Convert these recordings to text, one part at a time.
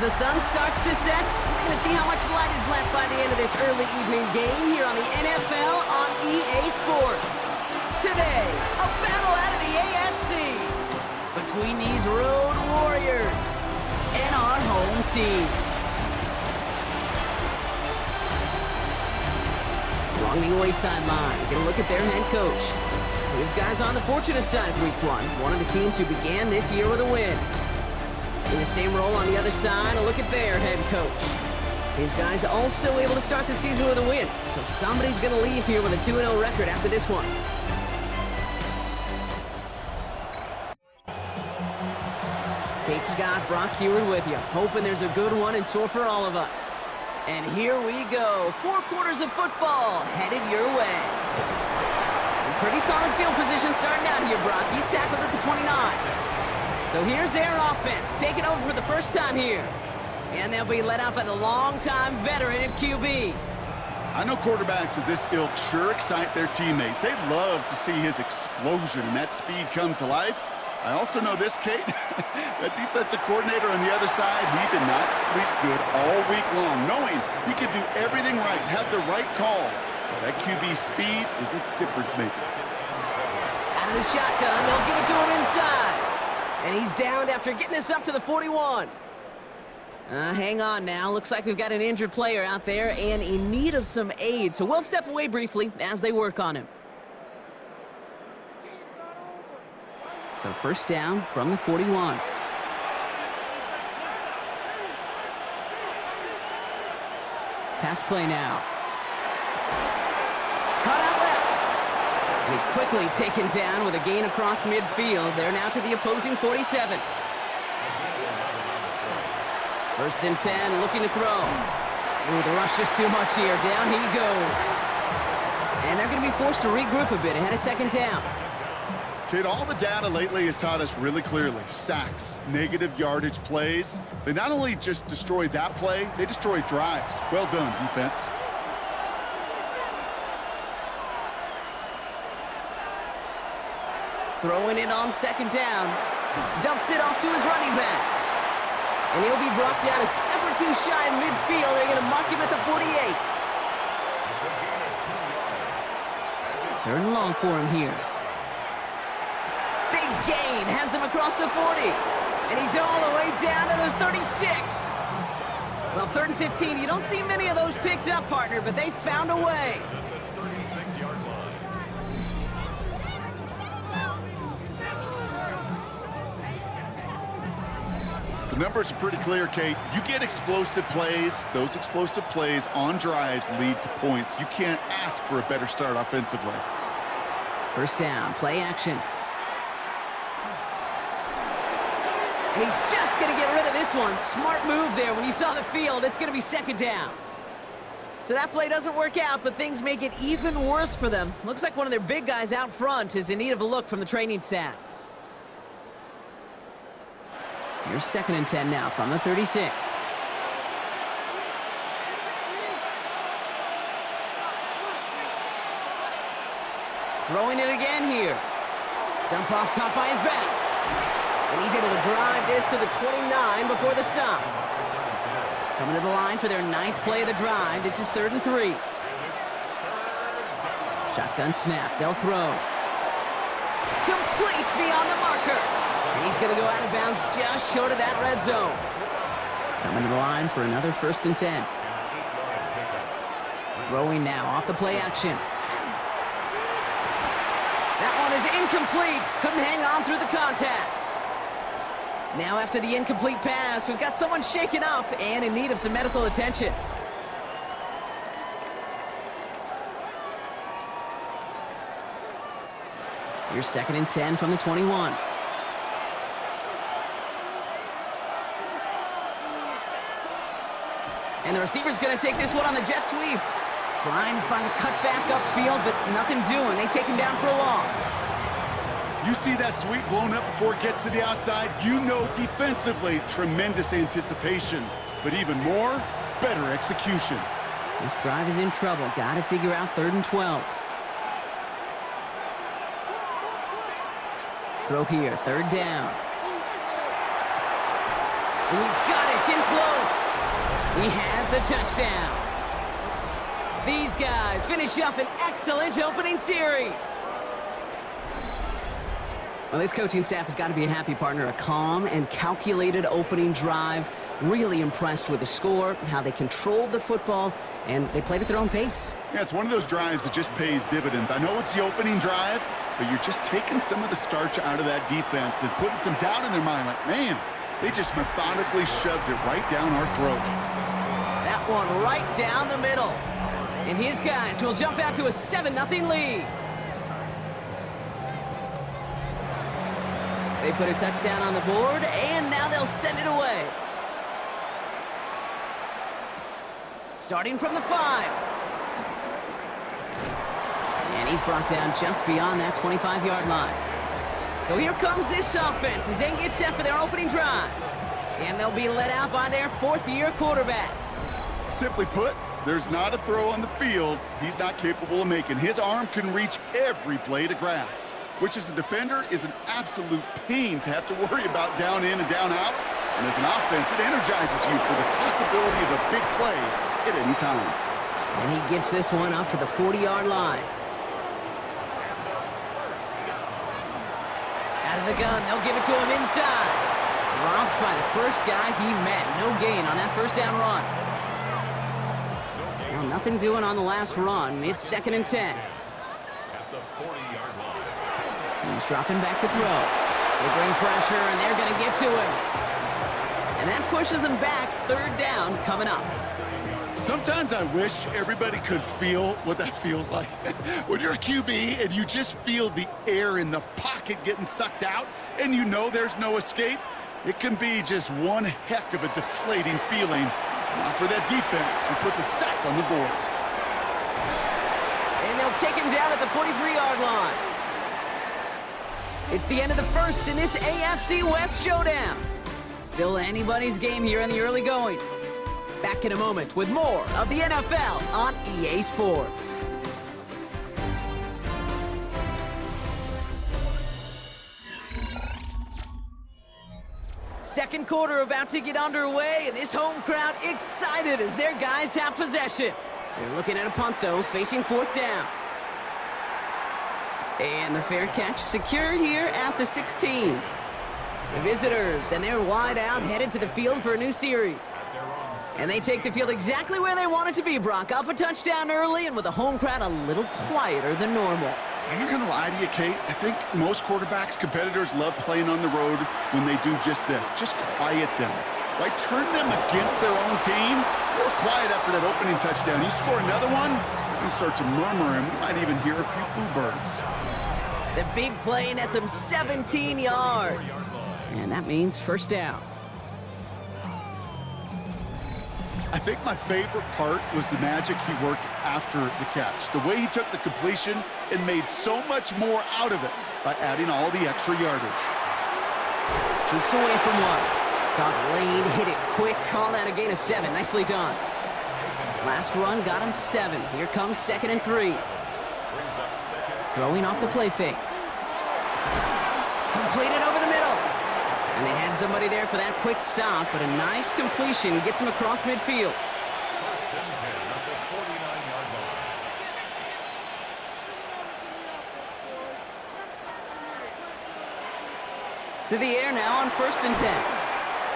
the sun starts to set, we're going to see how much light is left by the end of this early evening game here on the NFL on EA Sports. Today, a battle out of the AFC between these road warriors and our home team. Along the away sideline, get a look at their head coach. This guy's on the fortunate side of week one of the teams who began this year with a win. In the same role on the other side, a look at their head coach. These guys also able to start the season with a win, so somebody's going to leave here with a 2-0 record after this one. Kate Scott, Brock Heward with you, hoping there's a good one in store for all of us. And here we go, 4 quarters of football headed your way. Pretty solid field position starting out here, Brock. He's tackled at the 29. So here's their offense, taking over for the first time here. And they'll be led out by the longtime veteran at QB. I know quarterbacks of this ilk sure excite their teammates. They love to see his explosion and that speed come to life. I also know this, Kate, that defensive coordinator on the other side, he did not sleep good all week long, knowing he could do everything right, have the right call. That QB speed is a difference maker. Out of the shotgun, they'll give it to him inside. And he's downed after getting this up to the 41. Hang on now. Looks like we've got an injured player out there and in need of some aid. So we'll step away briefly as they work on him. So first down from the 41. Pass play now. Cut out left. And he's quickly taken down with a gain across midfield. They're now to the opposing 47. First and 10, looking to throw. Ooh, the rush is too much here. Down he goes. And they're going to be forced to regroup a bit ahead of second down. Kid, all the data lately has taught us really clearly. Sacks, negative yardage plays. They not only just destroy that play, they destroy drives. Well done, defense. Throwing it on second down. Dumps it off to his running back. And he'll be brought down a step or two shy of midfield. They're going to mark him at the 48. 3rd and long for him here. Big gain has them across the 40. And he's all the way down to the 36. Well, 3rd and 15, you don't see many of those picked up, partner, but they found a way. The numbers are pretty clear, Kate. You get explosive plays. Those explosive plays on drives lead to points. You can't ask for a better start offensively. First down, play action. And he's just going to get rid of this one. Smart move there. When you saw the field, it's going to be second down. So that play doesn't work out, but things make it even worse for them. Looks like one of their big guys out front is in need of a look from the training staff. Here's 2nd and 10 now from the 36. Throwing it again here. Dump off caught by his back. And he's able to drive this to the 29 before the stop. Coming to the line for their 9th play of the drive. This is 3rd and 3. Shotgun snap. They'll throw. Complete beyond the marker. And he's going to go out of bounds just short of that red zone. Coming to the line for another 1st and 10. Throwing now off the play action. That one is incomplete. Couldn't hang on through the contact. Now after the incomplete pass, we've got someone shaken up and in need of some medical attention. Here's 2nd and 10 from the 21. And the receiver's going to take this one on the jet sweep. Trying to find a cutback upfield, but nothing doing. They take him down for a loss. You see that sweep blown up before it gets to the outside, you know defensively, tremendous anticipation. But even more, better execution. This drive is in trouble. Got to figure out 3rd and 12. Throw here, 3rd down. And he's got it. It's in close. He has the touchdown. These guys finish up an excellent opening series. Well, this coaching staff has got to be a happy partner. A calm and calculated opening drive. Really impressed with the score, how they controlled the football, and they played at their own pace. Yeah, it's one of those drives that just pays dividends. I know it's the opening drive, but you're just taking some of the starch out of that defense and putting some doubt in their mind. Like, man, they just methodically shoved it right down our throat. That one right down the middle. And his guys will jump out to a 7-0 lead. They put a touchdown on the board, and now they'll send it away. Starting from the 5. And he's brought down just beyond that 25-yard line. So here comes this offense as they get set for their opening drive. And they'll be led out by their fourth-year quarterback. Simply put, there's not a throw on the field he's not capable of making. His arm can reach every blade of grass, which as a defender is an absolute pain to have to worry about down in and down out. And as an offense, it energizes you for the possibility of a big play at any time. And he gets this one up to the 40-yard line. Out of the gun, they'll give it to him inside. Dropped by the first guy he met. No gain on that first down run. Well, nothing doing on the last run. It's 2nd and 10. He's dropping back to throw. They bring pressure, and they're going to get to him. And that pushes them back. 3rd down coming up. Sometimes I wish everybody could feel what that feels like. When you're a QB and you just feel the air in the pocket getting sucked out and you know there's no escape, it can be just one heck of a deflating feeling. For that defense who puts a sack on the board. And they'll take him down at the 43-yard line. It's the end of the first in this AFC West showdown. Still anybody's game here in the early goings. Back in a moment with more of the NFL on EA Sports. Second quarter about to get underway, and this home crowd excited as their guys have possession. They're looking at a punt, though, facing 4th down. And the fair catch secured here at the 16. The visitors, and they're wide out, headed to the field for a new series. And they take the field exactly where they want it to be, Brock. Up a touchdown early, and with the home crowd a little quieter than normal. I'm not going to lie to you, Kate. I think most quarterbacks, competitors love playing on the road when they do just this. Just quiet them. Right? Turn them against their own team. They were quiet after that opening touchdown. You score another one, you're going to start to murmur, and we might even hear a few boo birds. The big play nets him 17 yards. And that means 1st down. I think my favorite part was the magic he worked after the catch. The way he took the completion and made so much more out of it by adding all the extra yardage. Jukes away from one. Saw the lane, hit it quick, call that a gain of 7. Nicely done. Last run got him 7. Here comes 2nd and 3. Throwing off the play fake. Completed over the middle. And they had somebody there for that quick stop, but a nice completion gets him across midfield. To the air now on 1st and 10.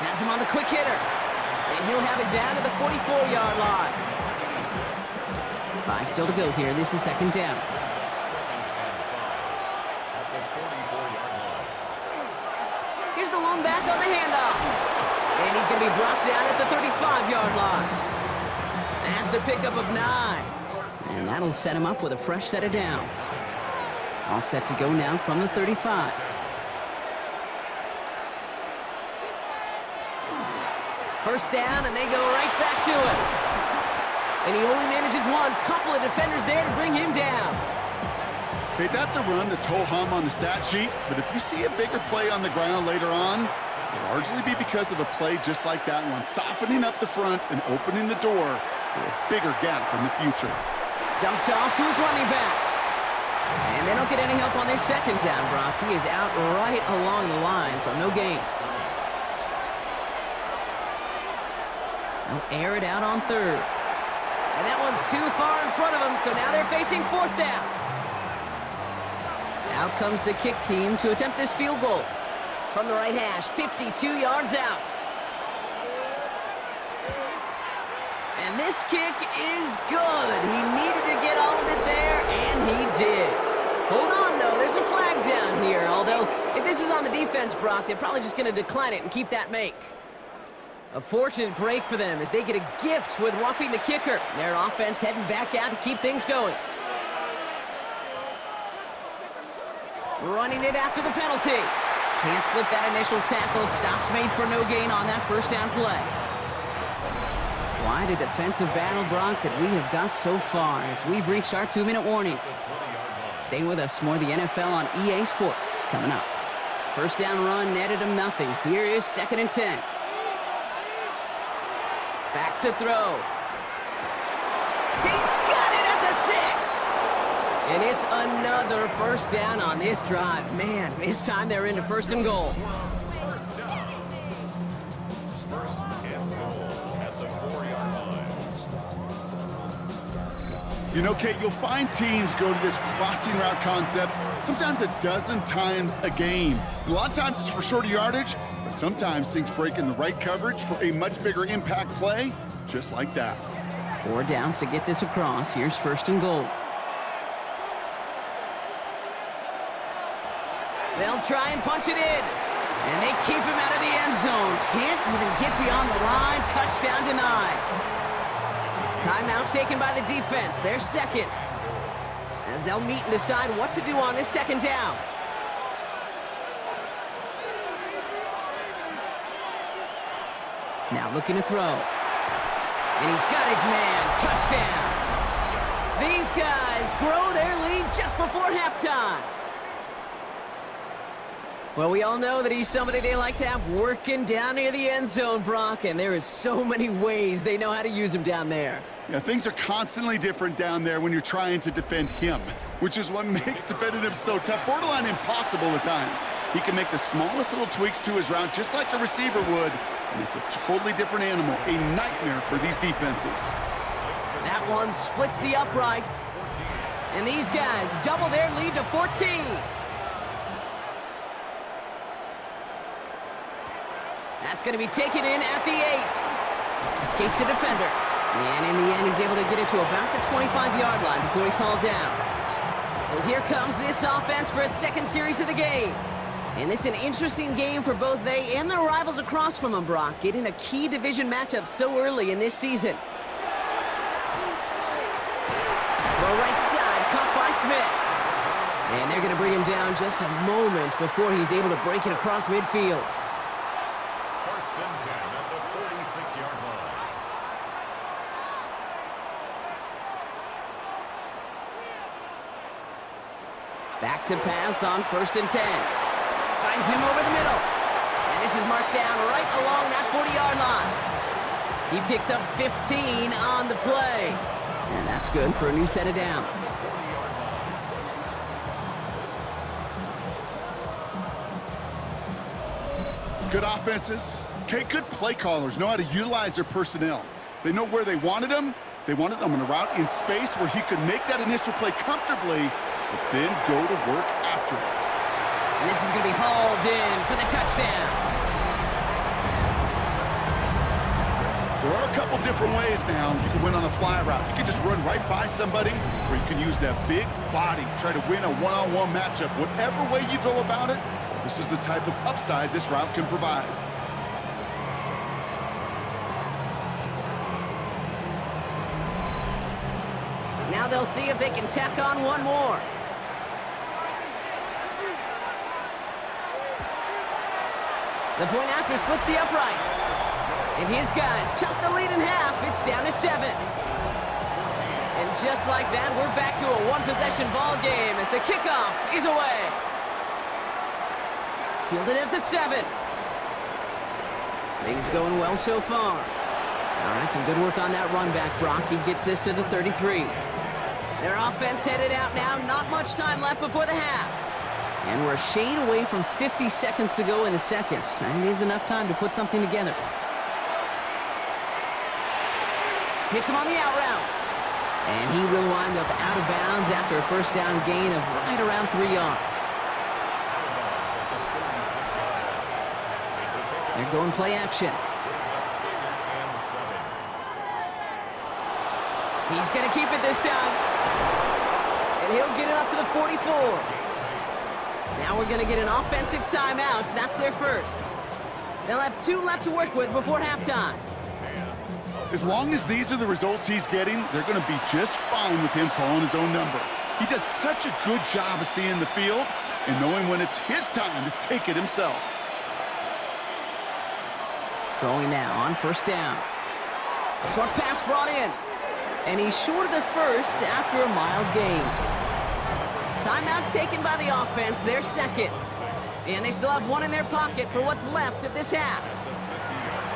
Has him on the quick hitter. And he'll have it down to the 44-yard line. 5 still to go here. This is 2nd down. Here's the lone back on the handoff. And he's going to be brought down at the 35-yard line. That's a pickup of 9. And that'll set him up with a fresh set of downs. All set to go now from the 35. First down, and they go right back to it. And he only manages one. Couple of defenders there to bring him down. Okay, that's a run that's ho-hum on the stat sheet, but if you see a bigger play on the ground later on, it'll largely be because of a play just like that one, softening up the front and opening the door for a bigger gap in the future. Dumped off to his running back. And they don't get any help on their 2nd down, Brock. He is out right along the line, so no gain. They'll air it out on third. And that one's too far in front of them, so now they're facing fourth down. Out comes the kick team to attempt this field goal. From the right hash, 52 yards out. And this kick is good. He needed to get all of it there, and he did. Hold on, though. There's a flag down here. Although, if this is on the defense, Brock, they're probably just going to decline it and keep that make. A fortunate break for them as they get a gift with roughing the kicker. Their offense heading back out to keep things going. Running it after the penalty. Can't slip that initial tackle. Stops made for no gain on that first down play. Quite a defensive battle, Brock, that we have got so far as we've reached our 2-minute warning. Stay with us. More of the NFL on EA Sports coming up. First down run netted him nothing. Here is 2nd and 10. Back to throw. He's got it at the 6. And it's another first down on this drive. Man, this time they're into 1st and goal. First and goal at the 4-yard line. You know, Kate, you'll find teams go to this crossing route concept sometimes a dozen times a game. A lot of times it's for shorter yardage, but sometimes things break in the right coverage for a much bigger impact play, just like that. 4 downs to get this across. Here's 1st and goal. They'll try and punch it in. And they keep him out of the end zone. Can't even get beyond the line. Touchdown denied. Timeout taken by the defense. Their 2nd. As they'll meet and decide what to do on this 2nd down. Now looking to throw. And he's got his man. Touchdown. These guys grow their lead just before halftime. Well, we all know that he's somebody they like to have working down near the end zone, Brock, and there is so many ways they know how to use him down there. Yeah, things are constantly different down there when you're trying to defend him, which is what makes defending him so tough, borderline impossible at times. He can make the smallest little tweaks to his route just like a receiver would, and it's a totally different animal, a nightmare for these defenses. That one splits the uprights, and these guys double their lead to 14. That's going to be taken in at the 8. Escapes a defender. And in the end, he's able to get it to about the 25-yard line before he's hauled down. So here comes this offense for its 2nd series of the game. And this is an interesting game for both they and their rivals across from them, Brock, getting a key division matchup so early in this season. The right side, caught by Smith. And they're going to bring him down just a moment before he's able to break it across midfield. First and 10 at the 36-yard line. Back to pass on 1st and 10. Finds him over the middle. And this is marked down right along that 40-yard line. He picks up 15 on the play. And that's good for a new set of downs. Good offenses. Okay, good play callers know how to utilize their personnel. They know where they wanted him. They wanted him on a route in space where he could make that initial play comfortably, but then go to work after it. And this is going to be hauled in for the touchdown. There are a couple different ways now you can win on a fly route. You can just run right by somebody, or you can use that big body, try to win a one-on-one matchup. Whatever way you go about it, this is the type of upside this route can provide. Now they'll see if they can tack on one more. The point after splits the uprights. And his guys chop the lead in half. It's down to 7. And just like that, we're back to a one-possession ball game as the kickoff is away. Fielded at the 7. Things going well so far. All right, some good work on that run back, Brock. He gets this to the 33. Their offense headed out now. Not much time left before the half. And we're a shade away from 50 seconds to go in the second. And it is enough time to put something together. Hits him on the out route. And he will wind up out of bounds after a first down gain of right around 3 yards. They're going play action. He's going to keep it this time. And he'll get it up to the 44. Now we're going to get an offensive timeout. That's their first. They'll have 2 left to work with before halftime. As long as these are the results he's getting, they're going to be just fine with him calling his own number. He does such a good job of seeing the field and knowing when it's his time to take it himself. Throwing now on first down. Short pass brought in. And he's short of the first after a mild gain. Timeout taken by the offense, their second. And they still have 1 in their pocket for what's left of this half.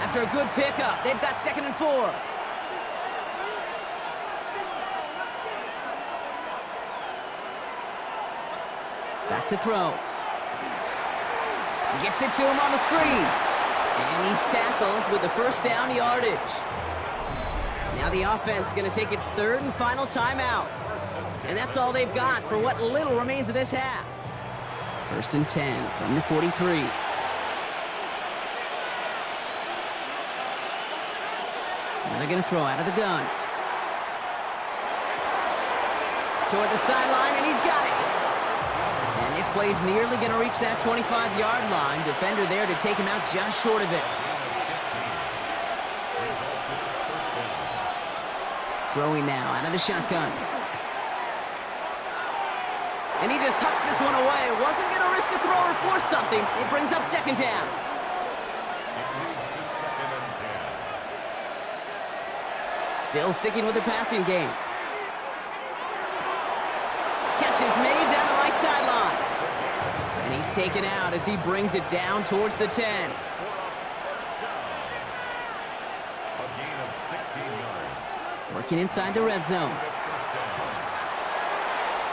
After a good pickup, they've got 2nd and 4. Back to throw. Gets it to him on the screen. And he's tackled with the first down yardage. Now the offense is going to take its 3rd and final timeout. And that's all they've got for what little remains of this half. 1st and 10 from the 43. Now they're going to throw out of the gun. Toward the sideline, and he's got it. And this play's nearly going to reach that 25-yard line. Defender there to take him out just short of it. Throwing now out of the shotgun. And he just hucks this one away. Wasn't going to risk a throw or force something. It brings up 2nd down. Still sticking with the passing game. Catch is made down the right sideline. And he's taken out as he brings it down towards the 10. Working inside the red zone.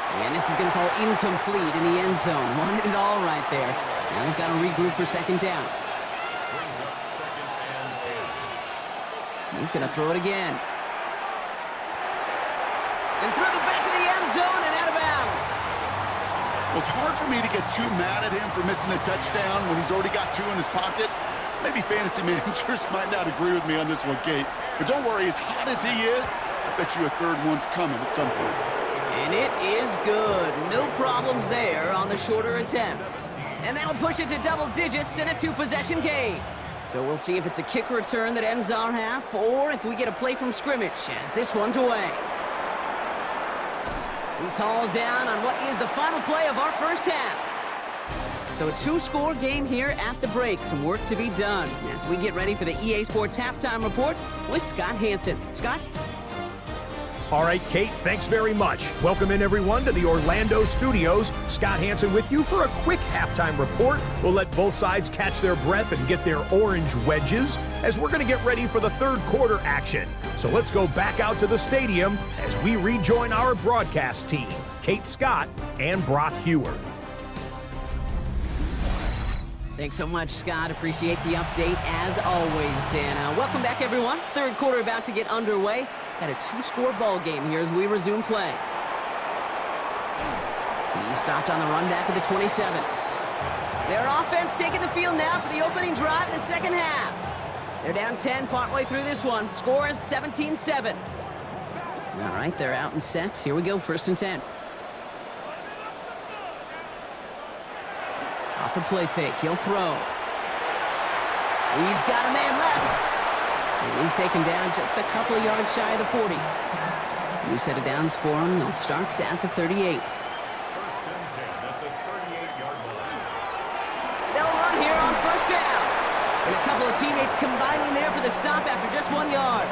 And this is going to fall incomplete in the end zone. Wanted it all right there. Now they've got to regroup for 2nd down. He's going to throw it again. And through the back of the end zone and out of bounds. Well, it's hard for me to get too mad at him for missing a touchdown when he's already got 2 in his pocket. Maybe fantasy managers might not agree with me on this one, Kate. But don't worry, as hot as he is, I bet you a 3rd one's coming at some point. And it is good. No problems there on the shorter attempt. And that'll push it to double digits in a 2-possession game. So we'll see if it's a kick return that ends our half, or if we get a play from scrimmage as this one's away. He's hauled down on what is the final play of our first half. So a 2-score game here at the break. Some work to be done as we get ready for the EA Sports Halftime Report with Scott Hansen. Scott? All right, Kate, thanks very much. Welcome in, everyone, to the Orlando studios. Scott Hansen with you for a quick halftime report. We'll let both sides catch their breath and get their orange wedges as we're going to get ready for the 3rd quarter action. So let's go back out to the stadium as we rejoin our broadcast team, Kate Scott and Brock Heward. Thanks so much, Scott. Appreciate the update as always. And welcome back, everyone. 3rd quarter about to get underway. Got a 2-score ball game here as we resume play. He stopped on the run back of the 27. Their offense taking the field now for the opening drive in the 2nd half. They're down 10 partway through this one. Score is 17-7. All right, they're out in sets. Here we go, 1st and 10. Off the play fake, he'll throw. He's got a man left. And he's taken down just a couple of yards shy of the 40. New set of downs for him. They'll start at the 38. 1st and 10 at the 38-yard line. They'll run here on 1st down. And a couple of teammates combining there for the stop after just 1 yard.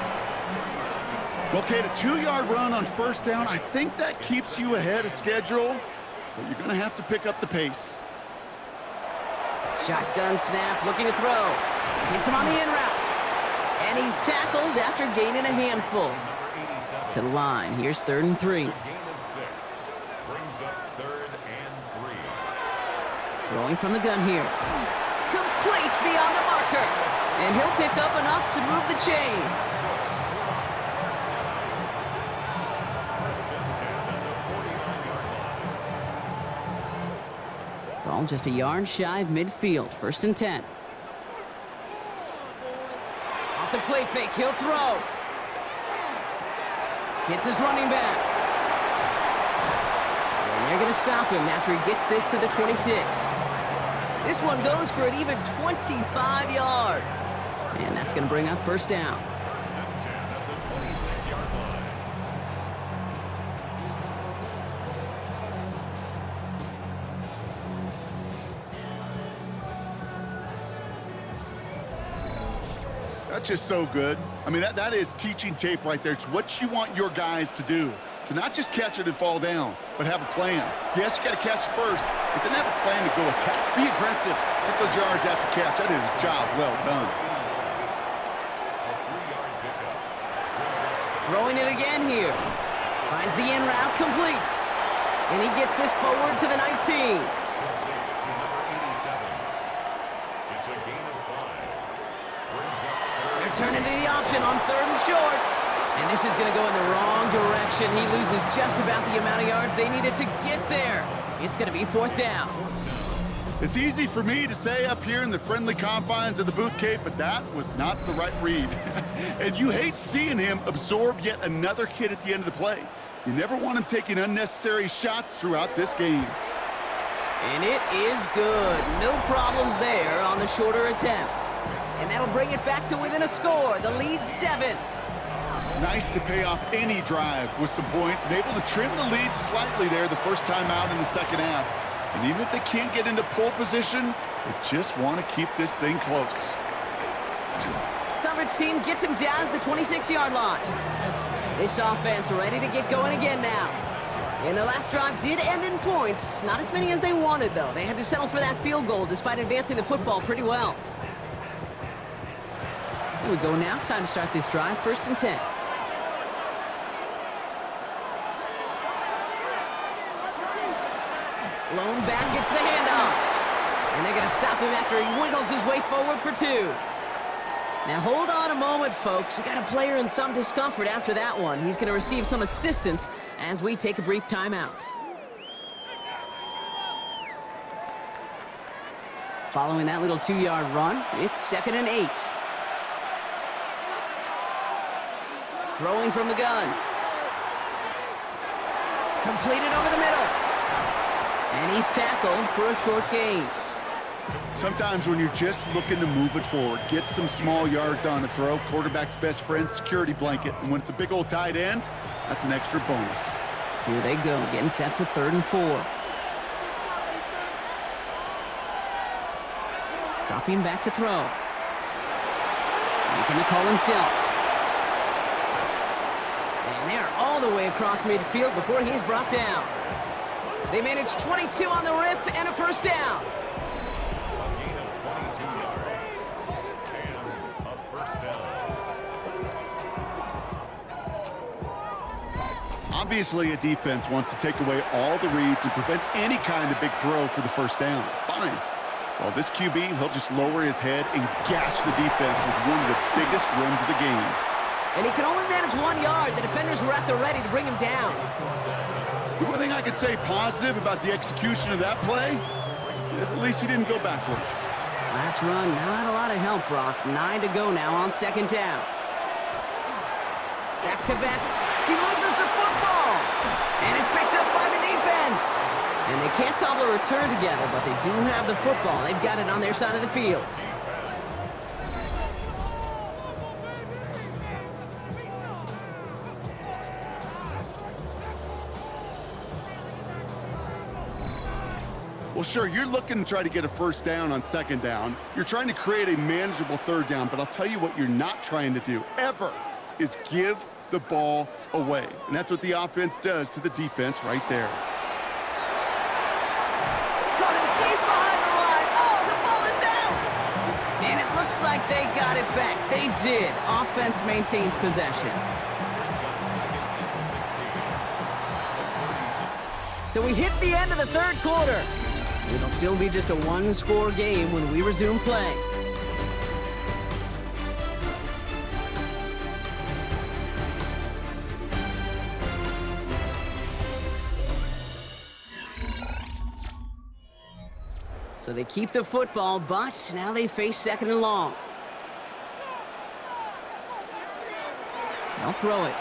Well, Kate, a 2-yard run on 1st down, I think that keeps you ahead of schedule, but you're going to have to pick up the pace. Shotgun snap, looking to throw. Hits him on the in route. And he's tackled after gaining a handful. To the line, here's 3rd and 3. Gain of 6 brings up 3rd and 3. Throwing from the gun here. Complete beyond the marker. And he'll pick up enough to move the chains. Ball just a yard shy of midfield. 1st and 10. Off the play fake, he'll throw. Hits his running back. And they're going to stop him after he gets this to the 26. This one goes for an even 25 yards. And that's going to bring up 1st down. First and 10 at the 26-yard line. That's just so good. I mean, that is teaching tape right there. It's what you want your guys to do. To not just catch it and fall down, but have a plan. Yes, you got to catch it first, but then have a plan to go attack. Be aggressive. Get those yards after catch. That is a job well done. Throwing it again here. Finds the in route complete. And he gets this forward to the 19. It's a gain of 5. They're turning to the option on 3rd and short. And this is going to go in the wrong direction. He loses just about the amount of yards they needed to get there. It's going to be 4th down. It's easy for me to say up here in the friendly confines of the booth, Cape, but that was not the right read. And you hate seeing him absorb yet another hit at the end of the play. You never want him taking unnecessary shots throughout this game. And it is good. No problems there on the shorter attempt. And that'll bring it back to within a score. The lead 7. Nice to pay off any drive with some points and able to trim the lead slightly there the first time out in the 2nd half. And even if they can't get into pole position, they just want to keep this thing close. Coverage team gets him down at the 26-yard line. This offense ready to get going again now. And their last drive did end in points. Not as many as they wanted, though. They had to settle for that field goal despite advancing the football pretty well. Here we go now. Time to start this drive. 1st and 10. Lone back gets the handoff. And they're going to stop him after he wiggles his way forward for 2. Now hold on a moment, folks. You got a player in some discomfort after that one. He's going to receive some assistance as we take a brief timeout. Following that little 2-yard run, it's 2nd and 8. Throwing from the gun. Completed over the middle. And he's tackled for a short gain. Sometimes when you're just looking to move it forward, get some small yards on the throw, quarterback's best friend, security blanket. And when it's a big old tight end, that's an extra bonus. Here they go, getting set for 3rd and 4. Dropping back to throw. Making the call himself. And they're all the way across midfield before he's brought down. They manage 22 on the rip and a 1st down. Obviously, a defense wants to take away all the reads and prevent any kind of big throw for the 1st down. Fine. Well, this QB, he'll just lower his head and gash the defense with one of the biggest runs of the game. And he can only manage 1 yard. The defenders were at the ready to bring him down. The one thing I could say positive about the execution of that play is at least he didn't go backwards. Last run, not a lot of help, Brock. 9 to go now on 2nd down. Back to back. He loses the football. And it's picked up by the defense. And they can't cobble a return together, but they do have the football. They've got it on their side of the field. Well, sure, you're looking to try to get a 1st down on 2nd down. You're trying to create a manageable 3rd down, but I'll tell you what you're not trying to do, ever, is give the ball away. And that's what the offense does to the defense right there. Caught him deep behind the line. Oh, the ball is out! And it looks like they got it back. They did. Offense maintains possession. So we hit the end of the 3rd quarter. It'll still be just a 1-score game when we resume play. So they keep the football, but now they face 2nd and long. They'll throw it.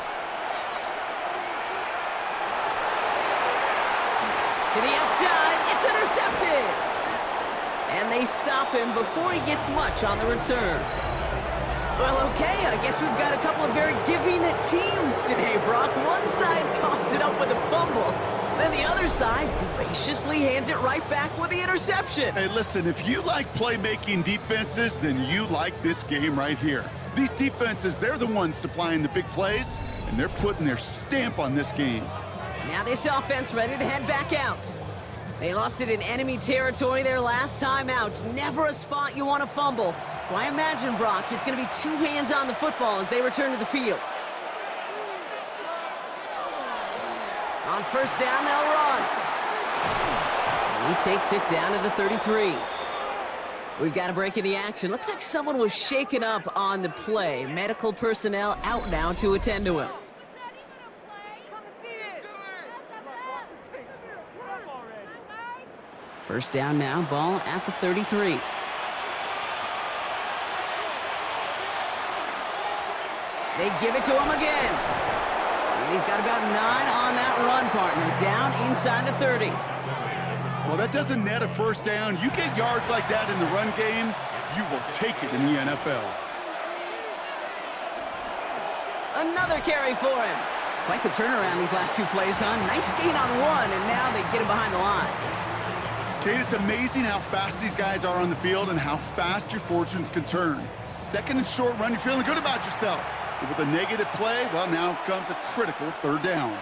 To the outside, it's intercepted! And they stop him before he gets much on the return. Well, okay, I guess we've got a couple of very giving teams today, Brock. One side coughs it up with a fumble, then the other side graciously hands it right back with the interception. Hey, listen, if you like playmaking defenses, then you like this game right here. These defenses, they're the ones supplying the big plays, and they're putting their stamp on this game. Now this offense ready to head back out. They lost it in enemy territory their last time out. Never a spot you want to fumble. So I imagine, Brock, it's going to be 2 hands on the football as they return to the field. On 1st down, they'll run. And he takes it down to the 33. We've got a break in the action. Looks like someone was shaken up on the play. Medical personnel out now to attend to him. First down now, ball at the 33. They give it to him again. And he's got about 9 on that run, partner, down inside the 30. Well, that doesn't net a first down. You get yards like that in the run game, you will take it in the NFL. Another carry for him. Quite the turnaround these last 2 plays, huh? Nice gain on 1, and now they get him behind the line. Kate, it's amazing how fast these guys are on the field and how fast your fortunes can turn. 2nd and short run, you're feeling good about yourself. But with a negative play, well, now comes a critical 3rd down.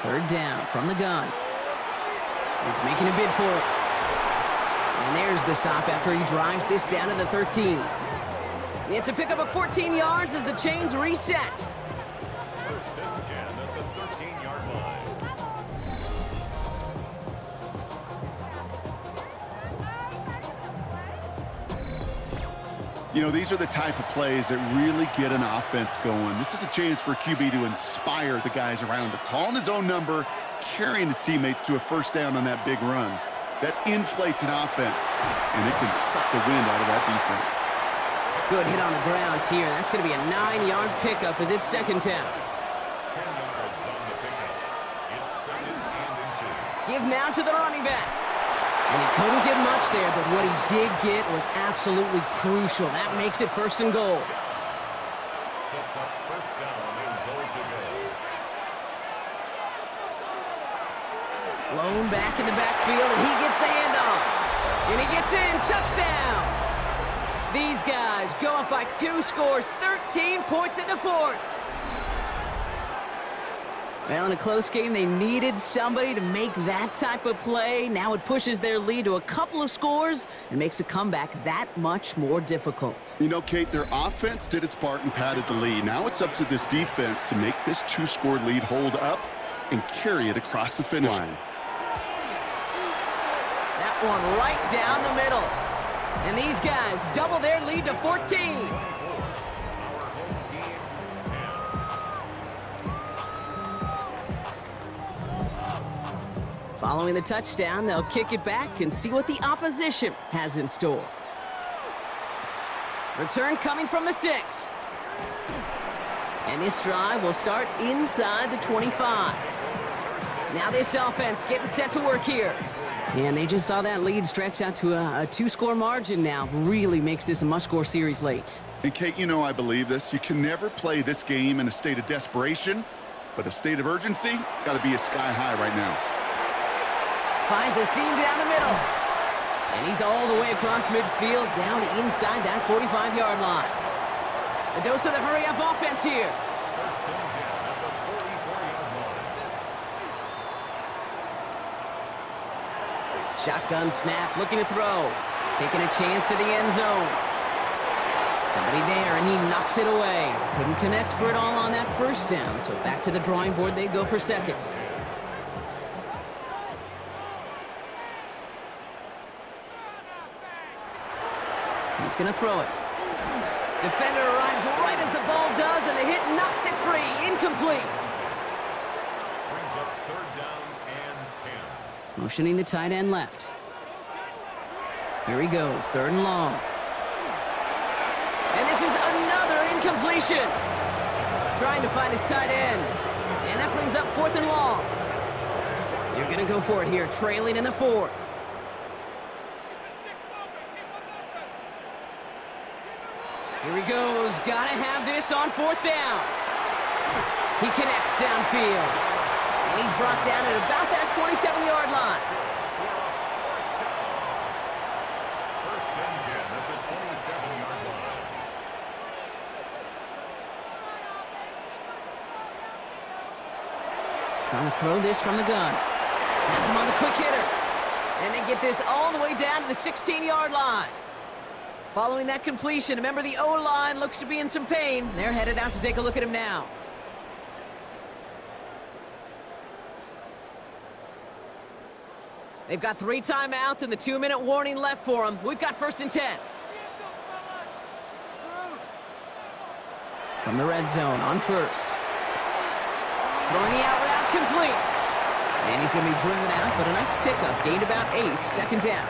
3rd down from the gun. He's making a bid for it. And there's the stop after he drives this down to the 13. It's a pickup of 14 yards as the chains reset. 1st and 10 at the 13-yard line. You know, these are the type of plays that really get an offense going. This is a chance for a QB to inspire the guys around him. Calling his own number, carrying his teammates to a 1st down on that big run. That inflates an offense, and it can suck the wind out of that defense. Good hit on the ground here. That's going to be a 9-yard pickup as it's 2nd down. 10 yards on the pickup. It's 2nd and inches. Give now to the running back. And he couldn't get much there, but what he did get was absolutely crucial. That makes it 1st and goal. Sets up 1st down and goal to go. Blown back in the backfield, and he gets the handoff. And he gets in. Touchdown. These guys go up by 2 scores, 13 points in the 4th. Well, in a close game, they needed somebody to make that type of play. Now it pushes their lead to a couple of scores and makes a comeback that much more difficult. You know, Kate, their offense did its part and padded the lead. Now it's up to this defense to make this 2-score lead hold up and carry it across the finish line. That one right down the middle. And these guys double their lead to 14. Following the touchdown, they'll kick it back and see what the opposition has in store. Return coming from the 6. And this drive will start inside the 25. Now this offense getting set to work here. And they just saw that lead stretch out to a 2-score margin now. Really makes this a must-score series late. And Kate, you know I believe this. You can never play this game in a state of desperation, but a state of urgency got to be a sky high right now. Finds a seam down the middle. And he's all the way across midfield, down inside that 45-yard line. A dose of the hurry-up offense here. 1st and 10 at the 44-yard line. Shotgun snap, looking to throw. Taking a chance to the end zone. Somebody there, and he knocks it away. Couldn't connect for it all on that 1st down, so back to the drawing board they go for 2nd. He's going to throw it. Defender arrives right as the ball does, and the hit knocks it free. Incomplete. Brings up 3rd down and 10. Motioning the tight end left. Here he goes, 3rd and long. And this is another incompletion. Trying to find his tight end. And that brings up 4th and long. You're going to go for it here, trailing in the 4th. Here he goes. Got to have this on 4th down. He connects downfield. And he's brought down at about that 27-yard line. First and 10 at the 27-yard line. Trying to throw this from the gun. Has him on the quick hitter. And they get this all the way down to the 16-yard line. Following that completion, remember the O-line looks to be in some pain. They're headed out to take a look at him now. They've got 3 timeouts and the 2-minute warning left for them. We've got 1st and 10. From the red zone on 1st. Throwing the out route complete. And he's going to be driven out, but a nice pickup. Gained about 8, 2nd down.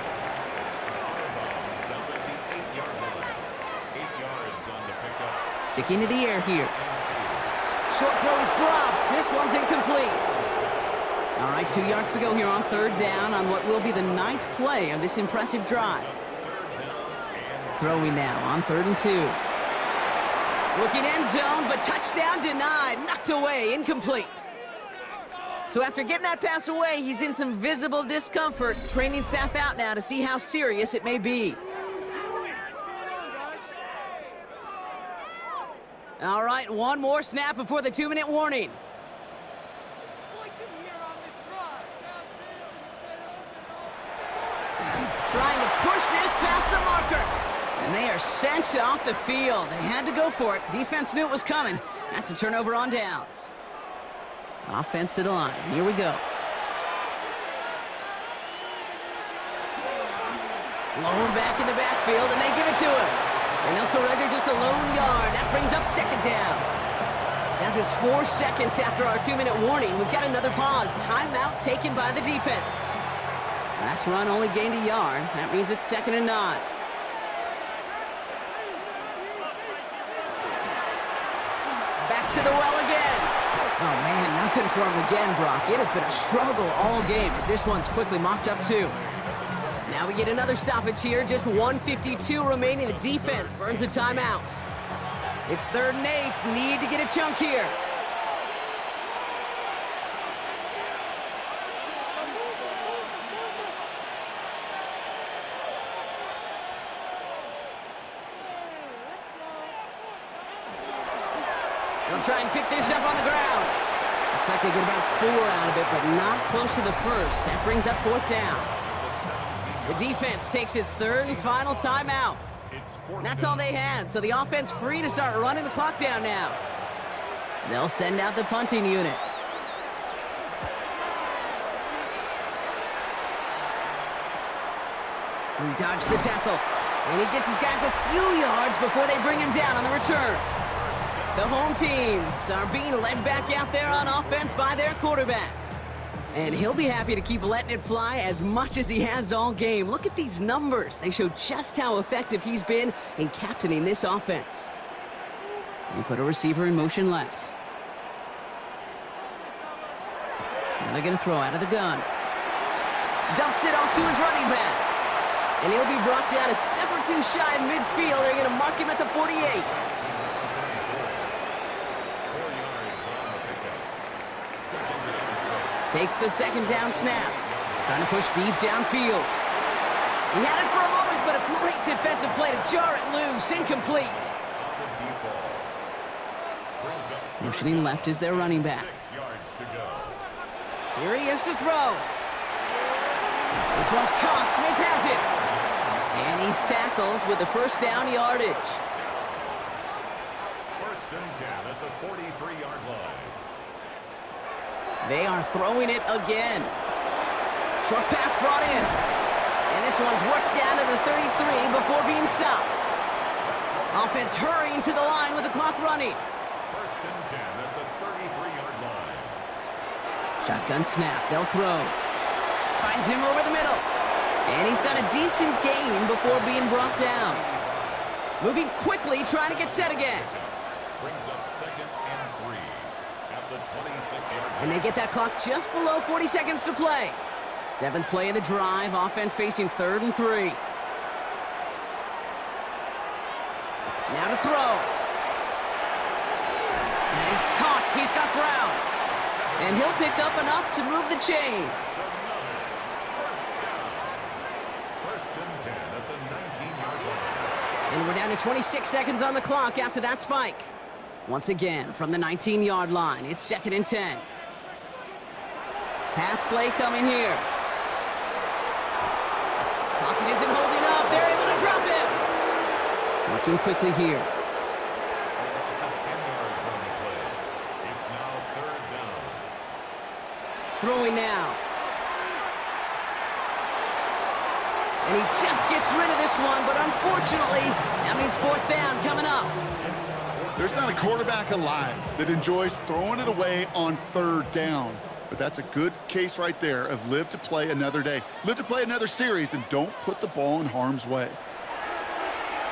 Sticking to the air here. Short throw is dropped. This one's incomplete. All right, 2 yards to go here on 3rd down on what will be the 9th play of this impressive drive. Throwing now on 3rd and 2. Looking end zone, but touchdown denied. Knocked away, incomplete. So after getting that pass away, he's in some visible discomfort. Training staff out now to see how serious it may be. All right, 1 more snap before the 2-minute warning. Trying to push this past the marker. And they are sent off the field. They had to go for it. Defense knew it was coming. That's a turnover on downs. Offense to the line. Here we go. Low back in the backfield, and they give it to him. And they'll surrender just a lone yard. That brings up 2nd down. Now just 4 seconds after our 2-minute warning, we've got another pause. Timeout taken by the defense. Last run only gained a yard. That means it's 2nd and 9. Back to the well again. Oh, man, nothing for him again, Brock. It has been a struggle all game as this one's quickly mopped up, too. Now we get another stoppage here. Just 1:52 remaining. The defense burns a timeout. It's 3rd and 8. Need to get a chunk here. They'll try and pick this up on the ground. Looks like they get about 4 out of it, but not close to the 1st. That brings up 4th down. The defense takes its 3rd and final timeout. That's all they had, so the offense free to start running the clock down now. They'll send out the punting unit. He dodged the tackle, and he gets his guys a few yards before they bring him down on the return. The home teams are being led back out there on offense by their quarterback. And he'll be happy to keep letting it fly as much as he has all game. Look at these numbers. They show just how effective he's been in captaining this offense. And put a receiver in motion left. Now they're going to throw out of the gun. Dumps it off to his running back. And he'll be brought down a step or 2 shy of midfield. They're going to mark him at the 48. Takes the 2nd down snap. Trying to push deep downfield. He had it for a moment, but a great defensive play to jar it loose. Incomplete. Motioning left is their running back. Here he is to throw. This one's caught. Smith has it. And he's tackled with the 1st down yardage. 1st and 10 at the 43-yard line. They are throwing it again. Short pass brought in. And this one's worked down to the 33 before being stopped. Offense hurrying to the line with the clock running. 1st and 10 at the 33-yard line. Shotgun snap. They'll throw. Finds him over the middle. And he's got a decent gain before being brought down. Moving quickly, trying to get set again. Brings up 2nd and 3 at the 26-yard line. And they get that clock just below 40 seconds to play. 7th play of the drive, offense facing 3rd and 3. Now to throw. And he's caught. He's got ground. And he'll pick up enough to move the chains. First and 10 at the 19-yard line. And we're down to 26 seconds on the clock after that spike. Once again, from the 19-yard line, it's 2nd and 10. Pass play coming here. Pocket isn't holding up. They're able to drop him. Working quickly here. Loss of 10 yards on the play. It's now 3rd down. Throwing now. And he just gets rid of this one, but unfortunately, that means 4th down coming up. There's not a quarterback alive that enjoys throwing it away on 3rd down. But that's a good case right there of live to play another day. Live to play another series and don't put the ball in harm's way.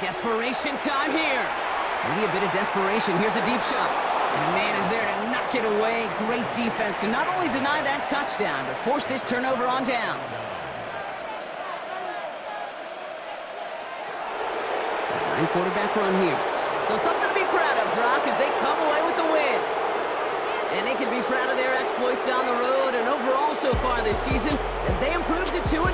Desperation time here. Maybe a bit of desperation. Here's a deep shot. And a man is there to knock it away. Great defense to not only deny that touchdown, but force this turnover on downs. Design quarterback run here. So something to be proud of, Brock, as they come away with the win. And they can be proud of their exploits down the road and overall so far this season as they improve to 2-0.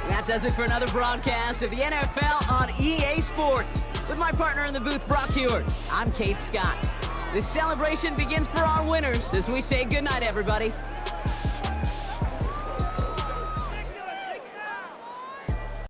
That does it for another broadcast of the NFL on EA Sports. With my partner in the booth, Brock Hewitt, I'm Kate Scott. This celebration begins for our winners as we say goodnight, everybody.